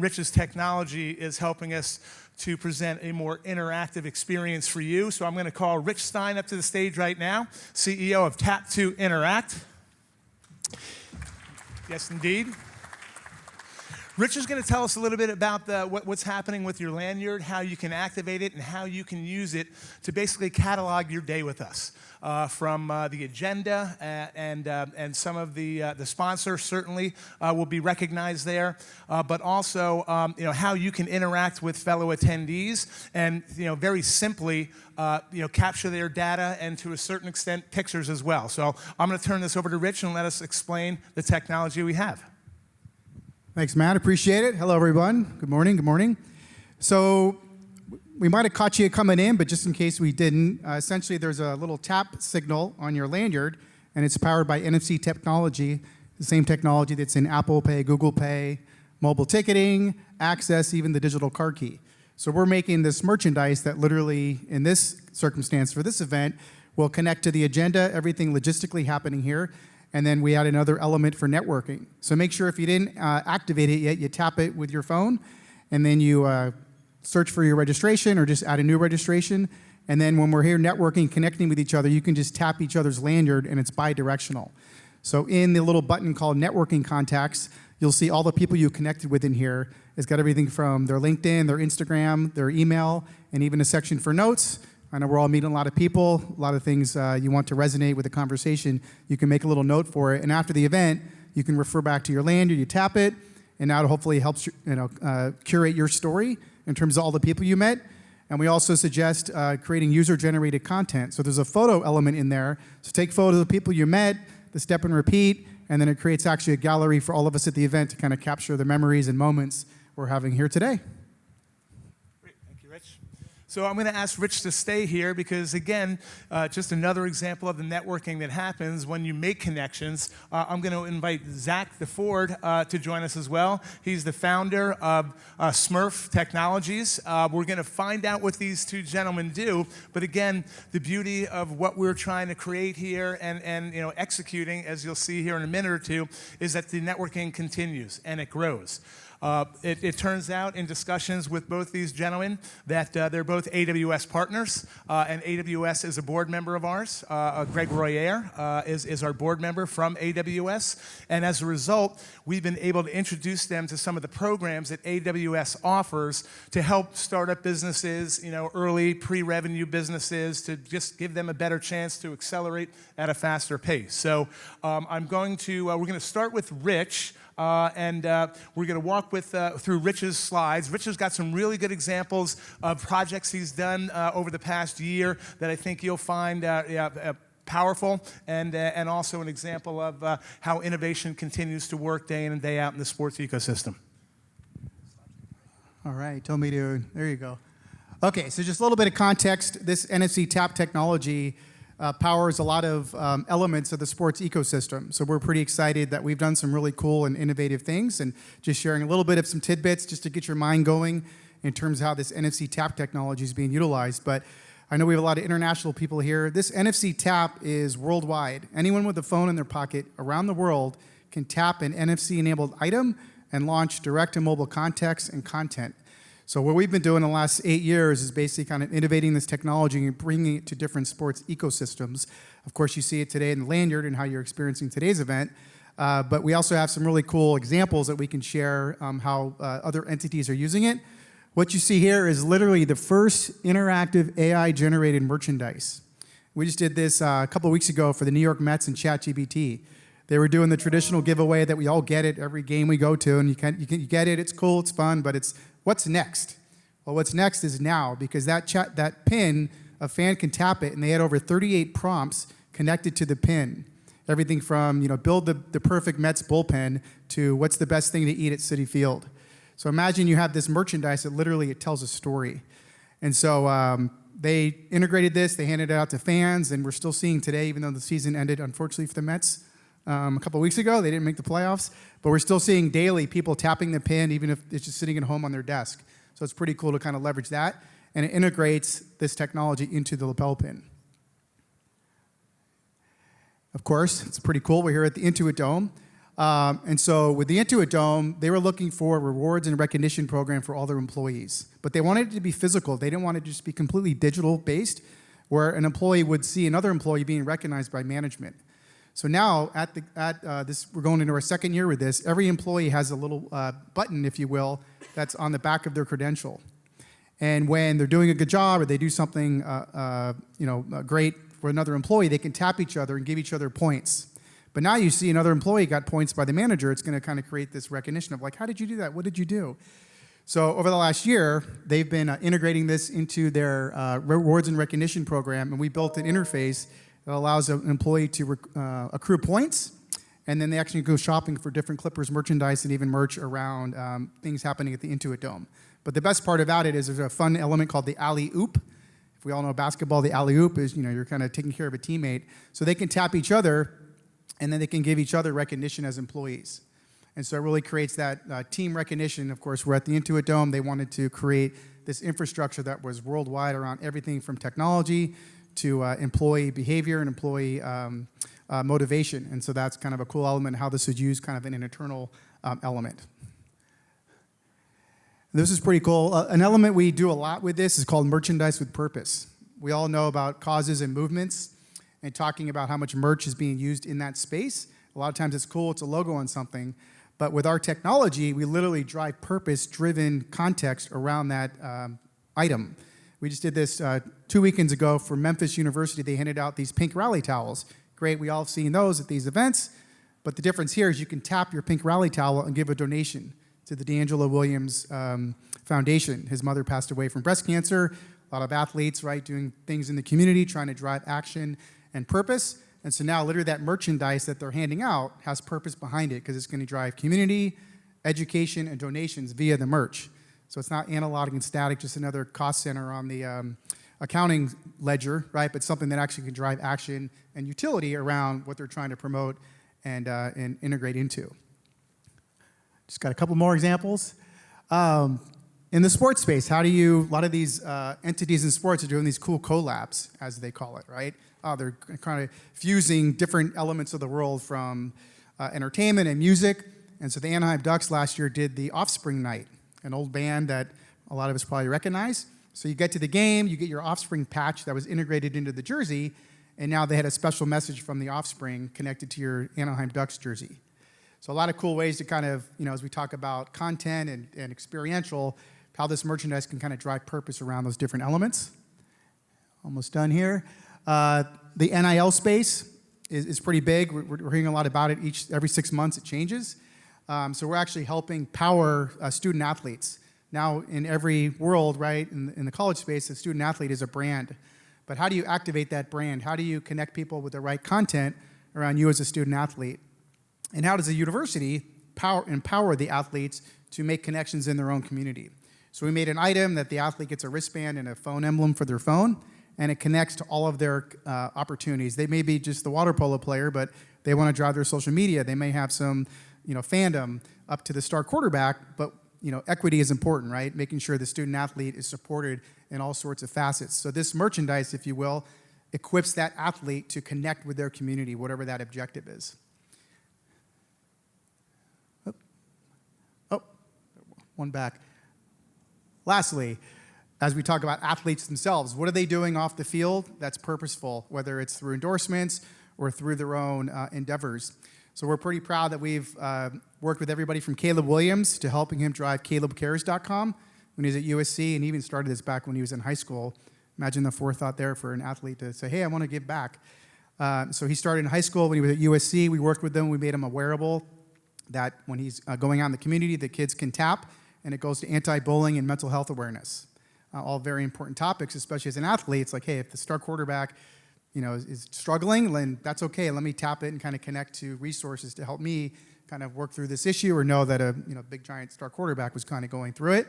Rich's technology is helping us to present a more interactive experience for you. So I'm going to call Rich Stein up to the stage right now, CEO of Tap2Interact. Yes, indeed. Rich is going to tell us a little bit about what's happening with your lanyard, how you can activate it, and how you can use it to basically catalog your day with us. From the agenda and some of the sponsors certainly will be recognized there, but also how you can interact with fellow attendees and very simply capture their data and to a certain extent pictures as well. So I'm going to turn this over to Rich and let us explain the technology we have. Thanks, Matt. Appreciate it. Hello, everyone. Good morning. Good morning. So we might have caught you coming in, but just in case we didn't, essentially there's a little tap signal on your lanyard, and it's powered by NFC technology, the same technology that's in Apple Pay, Google Pay, mobile ticketing, access, even the digital card key. So we're making this merchandise that literally, in this circumstance for this event, will connect to the agenda, everything logistically happening here, and then we add another element for networking. So make sure if you didn't activate it yet, you tap it with your phone, and then you search for your registration or just add a new registration. And then when we're here networking, connecting with each other, you can just tap each other's lanyard, and it's bi-directional. So in the little button called Networking Contacts, you'll see all the people you connected with in here. It's got everything from their LinkedIn, their Instagram, their email, and even a section for notes. I know we're all meeting a lot of people, a lot of things you want to resonate with the conversation. You can make a little note for it, and after the event, you can refer back to your lanyard, you tap it, and now it hopefully helps curate your story in terms of all the people you met. And we also suggest creating user-generated content. So there's a photo element in there. So take photos of the people you met, the step and repeat, and then it creates actually a gallery for all of us at the event to kind of capture the memories and moments we're having here today. So I'm going to ask Rich to stay here because, again, just another example of the networking that happens when you make connections. I'm going to invite Zach DeFord to join us as well. He's the founder of Smerf Technologies. We're going to find out what these two gentlemen do. But again, the beauty of what we're trying to create here and executing, as you'll see here in a minute or two, is that the networking continues and it grows. It turns out in discussions with both these gentlemen that they're both AWS partners, and AWS is a board member of ours. Greg Royer is our board member from AWS, and as a result, we've been able to introduce them to some of the programs that AWS offers to help startup businesses, early pre-revenue businesses, to just give them a better chance to accelerate at a faster pace. So we're going to start with Rich. And we're going to walk through Rich's slides. Rich has got some really good examples of projects he's done over the past year that I think you'll find powerful and also an example of how innovation continues to work day in and day out in the sports ecosystem. All right, told me to, there you go. Okay, so just a little bit of context. This NFC tap technology powers a lot of elements of the sports ecosystem. So we're pretty excited that we've done some really cool and innovative things, and just sharing a little bit of some tidbits just to get your mind going in terms of how this NFC tap technology is being utilized. But I know we have a lot of international people here. This NFC tap is worldwide. Anyone with a phone in their pocket around the world can tap an NFC-enabled item and launch direct to mobile contacts and content. So what we've been doing the last 8 years is basically kind of innovating this technology and bringing it to different sports ecosystems. Of course, you see it today in the lanyard and how you're experiencing today's event. But we also have some really cool examples that we can share how other entities are using it. What you see here is literally the first interactive AI-generated merchandise. We just did this a couple of weeks ago for the New York Mets and ChatGPT. They were doing the traditional giveaway that we all get at every game we go to, and you get it, it's cool, it's fun, but it's what's next? Well, what's next is now, because that pin, a fan can tap it, and they had over 38 prompts connected to the pin. Everything from build the perfect Mets bullpen to what's the best thing to eat at Citi Field. So imagine you have this merchandise that literally it tells a story. And so they integrated this, they handed it out to fans, and we're still seeing today, even though the season ended, unfortunately, for the Mets a couple of weeks ago. They didn't make the playoffs, but we're still seeing daily people tapping the pin, even if it's just sitting at home on their desk. So it's pretty cool to kind of leverage that, and it integrates this technology into the lapel pin. Of course, it's pretty cool. We're here at the Intuit Dome. And so with the Intuit Dome, they were looking for a rewards and recognition program for all their employees. But they wanted it to be physical. They didn't want it to just be completely digital based, where an employee would see another employee being recognized by management. So now we're going into our second year with this. Every employee has a little button, if you will, that's on the back of their credential. And when they're doing a good job or they do something great for another employee, they can tap each other and give each other points. But now you see another employee got points by the manager, it's going to kind of create this recognition of like, how did you do that? What did you do? So over the last year, they've been integrating this into their rewards and recognition program, and we built an interface that allows an employee to accrue points, and then they actually go shopping for different Clippers merchandise and even merch around things happening at the Intuit Dome. But the best part about it is there's a fun element called the alley-oop. If we all know basketball, the alley-oop is, you're kind of taking care of a teammate. So they can tap each other, and then they can give each other recognition as employees. And so it really creates that team recognition. Of course, we're at the Intuit Dome. They wanted to create this infrastructure that was worldwide around everything from technology to employee behavior and employee motivation. And so that's kind of a cool element, how this is used kind of in an internal element. This is pretty cool. An element we do a lot with this is called merchandise with purpose. We all know about causes and movements and talking about how much merch is being used in that space. A lot of times it's cool, it's a logo on something. But with our technology, we literally drive purpose-driven context around that item. We just did this 2 weekends ago for Memphis University. They handed out these pink rally towels. Great, we all have seen those at these events. But the difference here is you can tap your pink rally towel and give a donation to the D'Angelo Williams Foundation. His mother passed away from breast cancer. A lot of athletes, right, doing things in the community, trying to drive action and purpose. And so now literally that merchandise that they're handing out has purpose behind it because it's going to drive community, education, and donations via the merch. So it's not analog and static, just another cost center on the accounting ledger, right? But something that actually can drive action and utility around what they're trying to promote and integrate into. Just got a couple more examples. In the sports space, a lot of these entities in sports are doing these cool collabs, as they call it, right? They're kind of fusing different elements of the world from entertainment and music. And so the Anaheim Ducks last year did the Offspring Night, an old band that a lot of us probably recognize. So you get to the game, you get your Offspring patch that was integrated into the jersey, and now they had a special message from the Offspring connected to your Anaheim Ducks jersey. So a lot of cool ways to kind of, as we talk about content and experiential, how this merchandise can kind of drive purpose around those different elements. Almost done here. The NIL space is pretty big. We're hearing a lot about it every 6 months. It changes. So we're actually helping power student athletes. Now in every world, right, in the college space, a student athlete is a brand. But how do you activate that brand? How do you connect people with the right content around you as a student athlete? And how does a university empower the athletes to make connections in their own community? So we made an item that the athlete gets a wristband and a phone emblem for their phone, and it connects to all of their opportunities. They may be just the water polo player, but they want to drive their social media. They may have some, fandom up to the star quarterback, but equity is important, right? Making sure the student athlete is supported in all sorts of facets. So this merchandise, if you will, equips that athlete to connect with their community, whatever that objective is. One back. Lastly, as we talk about athletes themselves, what are they doing off the field that's purposeful, whether it's through endorsements or through their own endeavors? So we're pretty proud that we've worked with everybody from Caleb Williams to helping him drive CalebCares.com when he was at USC, and even started this back when he was in high school. Imagine the forethought there for an athlete to say, hey, I want to give back. So he started in high school when he was at USC. We worked with him. We made him a wearable that when he's going out in the community, the kids can tap, and it goes to anti-bullying and mental health awareness. All very important topics, especially as an athlete. It's like, hey, if the star quarterback, is struggling, then that's okay. Let me tap it and kind of connect to resources to help me kind of work through this issue, or know that a big giant star quarterback was kind of going through it.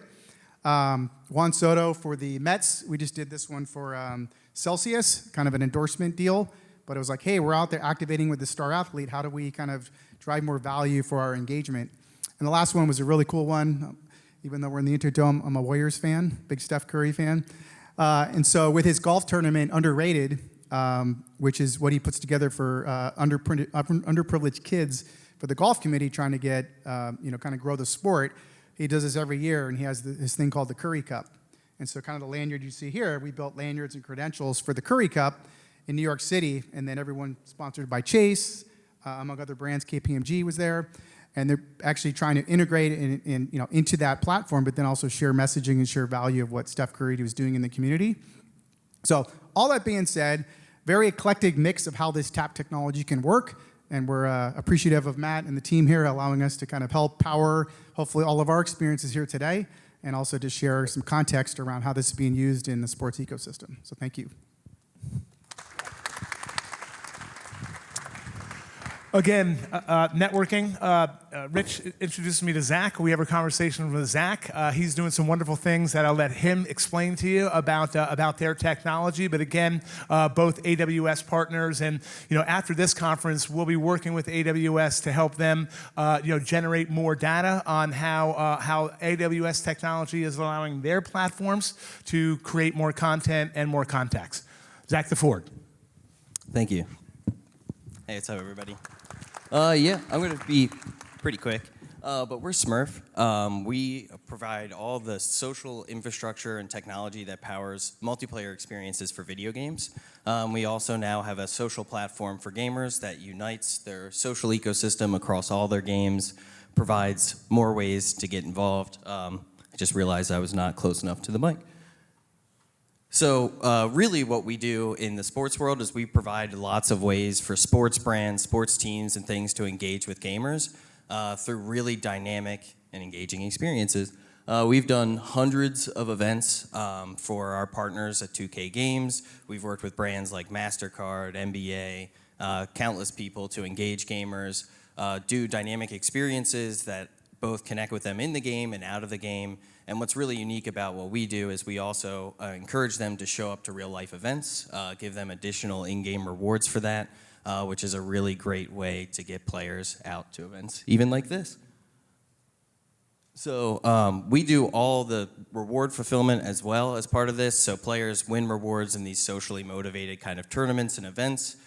Juan Soto for the Mets. We just did this one for Celsius, kind of an endorsement deal. But it was like, hey, we're out there activating with the star athlete. How do we kind of drive more value for our engagement? And the last one was a really cool one. Even though we're in the Intuit Dome, I'm a Warriors fan, big Steph Curry fan. And so with his golf tournament, Underrated, which is what he puts together for underprivileged kids for the golf committee trying to get, kind of grow the sport. He does this every year, and he has this thing called the Curry Cup. And so kind of the lanyard you see here, we built lanyards and credentials for the Curry Cup in New York City, and then everyone sponsored by Chase, among other brands. KPMG was there, and they're actually trying to integrate into that platform, but then also share messaging and share value of what Steph Curry was doing in the community. So all that being said, very eclectic mix of how this tap technology can work, and we're appreciative of Matt and the team here allowing us to kind of help power, hopefully, all of our experiences here today, and also to share some context around how this is being used in the sports ecosystem. So thank you. Again, networking. Rich introduced me to Zach. We have a conversation with Zach. He's doing some wonderful things that I'll let him explain to you about their technology. But again, both AWS partners, and after this conference, we'll be working with AWS to help them, generate more data on how AWS technology is allowing their platforms to create more content and more context. Zach DeFord. Thank you. Hey, what's up, everybody? I'm going to be pretty quick, but we're Smerf. We provide all the social infrastructure and technology that powers multiplayer experiences for video games. We also now have a social platform for gamers that unites their social ecosystem across all their games, provides more ways to get involved. I just realized I was not close enough to the mic. So really what we do in the sports world is we provide lots of ways for sports brands, sports teams, and things to engage with gamers through really dynamic and engaging experiences. We've done hundreds of events for our partners at 2K Games. We've worked with brands like MasterCard, NBA, countless people to engage gamers, do dynamic experiences that both connect with them in the game and out of the game. And what's really unique about what we do is we also encourage them to show up to real-life events, give them additional in-game rewards for that, which is a really great way to get players out to events, even like this. So we do all the reward fulfillment as well as part of this. So players win rewards in these socially motivated kind of tournaments and events.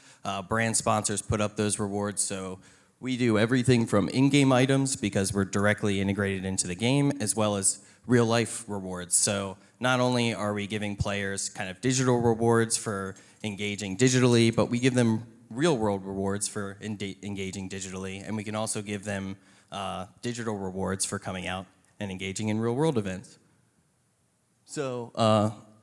Brand sponsors put up those rewards. So we do everything from in-game items, because we're directly integrated into the game, as well as real-life rewards. So not only are we giving players kind of digital rewards for engaging digitally, but we give them real-world rewards for engaging digitally, and we can also give them digital rewards for coming out and engaging in real-world events. So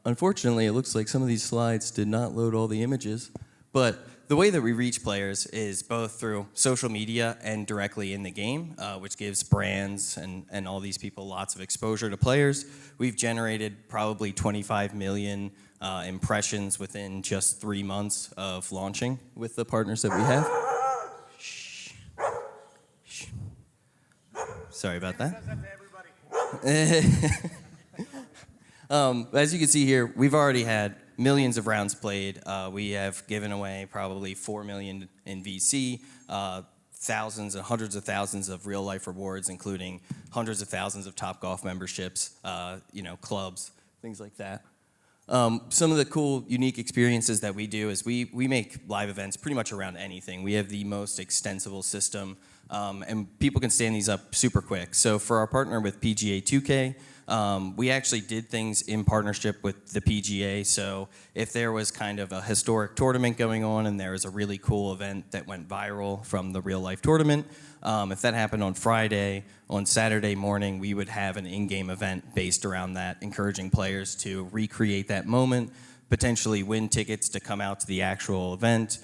unfortunately, it looks like some of these slides did not load all the images, but the way that we reach players is both through social media and directly in the game, which gives brands and all these people lots of exposure to players. We've generated probably 25 million impressions within just 3 months of launching with the partners that we have. Shh. Shh. Sorry about that. As you can see here, we've already had millions of rounds played. We have given away probably 4 million in VC, thousands and hundreds of thousands of real-life rewards, including hundreds of thousands of Topgolf memberships, clubs, things like that. Some of the cool, unique experiences that we do is we make live events pretty much around anything. We have the most extensible system, and people can stand these up super quick. So for our partner with PGA 2K, we actually did things in partnership with the PGA. So if there was kind of a historic tournament going on and there was a really cool event that went viral from the real life tournament, if that happened on Friday, on Saturday morning, we would have an in-game event based around that, encouraging players to recreate that moment, potentially win tickets to come out to the actual event,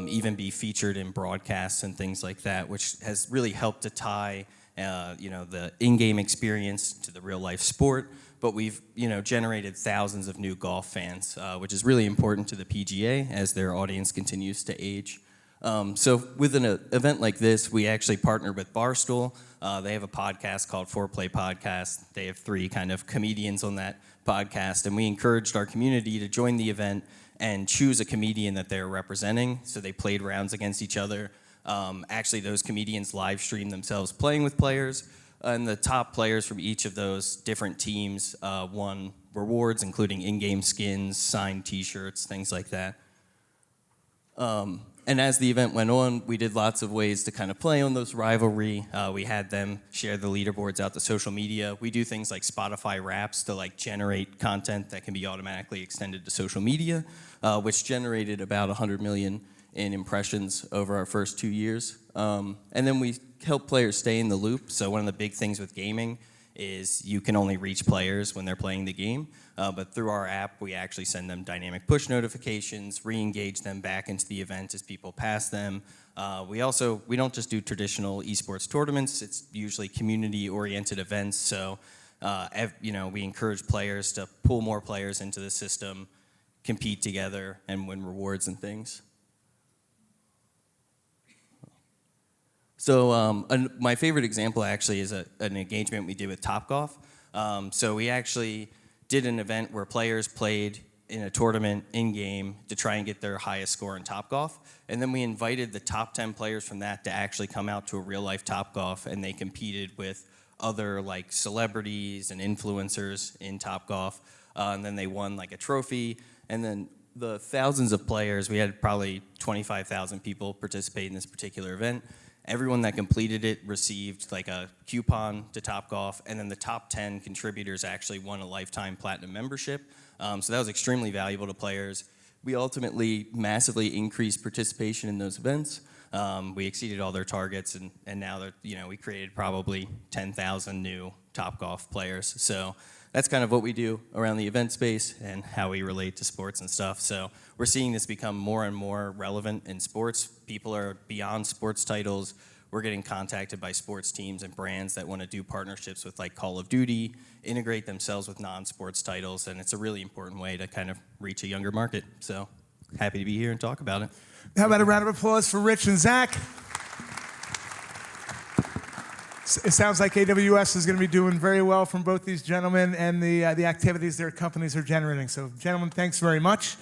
even be featured in broadcasts and things like that, which has really helped to tie the in-game experience to the real-life sport. But we've generated thousands of new golf fans, which is really important to the PGA as their audience continues to age. So with an event like this, we actually partnered with Barstool. They have a podcast called Foreplay Podcast. They have 3 kind of comedians on that podcast, and we encouraged our community to join the event and choose a comedian that they're representing. So they played rounds against each other. Actually, those comedians live streamed themselves playing with players, and the top players from each of those different teams won rewards, including in-game skins, signed T-shirts, things like that. And as the event went on, we did lots of ways to kind of play on those rivalry. We had them share the leaderboards out to social media. We do things like Spotify Wraps to like generate content that can be automatically extended to social media, which generated about 100 million in impressions over our first 2 years. And then we help players stay in the loop. So one of the big things with gaming is you can only reach players when they're playing the game. But through our app, we actually send them dynamic push notifications, re-engage them back into the event as people pass them. We don't just do traditional esports tournaments. It's usually community-oriented events. So, we encourage players to pull more players into the system, compete together, and win rewards and things. So my favorite example actually is an engagement we did with Topgolf. So we actually did an event where players played in a tournament in-game to try and get their highest score in Topgolf. And then we invited the top 10 players from that to actually come out to a real-life Topgolf, and they competed with other like celebrities and influencers in Topgolf. And then they won like a trophy. And then the thousands of players, we had probably 25,000 people participate in this particular event. Everyone that completed it received like a coupon to Topgolf, and then the top 10 contributors actually won a lifetime platinum membership. So that was extremely valuable to players. We ultimately massively increased participation in those events. We exceeded all their targets, and now we created probably 10,000 new Topgolf players. So that's kind of what we do around the event space and how we relate to sports and stuff. So we're seeing this become more and more relevant in sports. People are beyond sports titles. We're getting contacted by sports teams and brands that want to do partnerships with like Call of Duty, integrate themselves with non-sports titles, and it's a really important way to kind of reach a younger market. So happy to be here and talk about it. How about a round of applause for Rich and Zach? It sounds like AWS is going to be doing very well from both these gentlemen and the activities their companies are generating. So, gentlemen, thanks very much.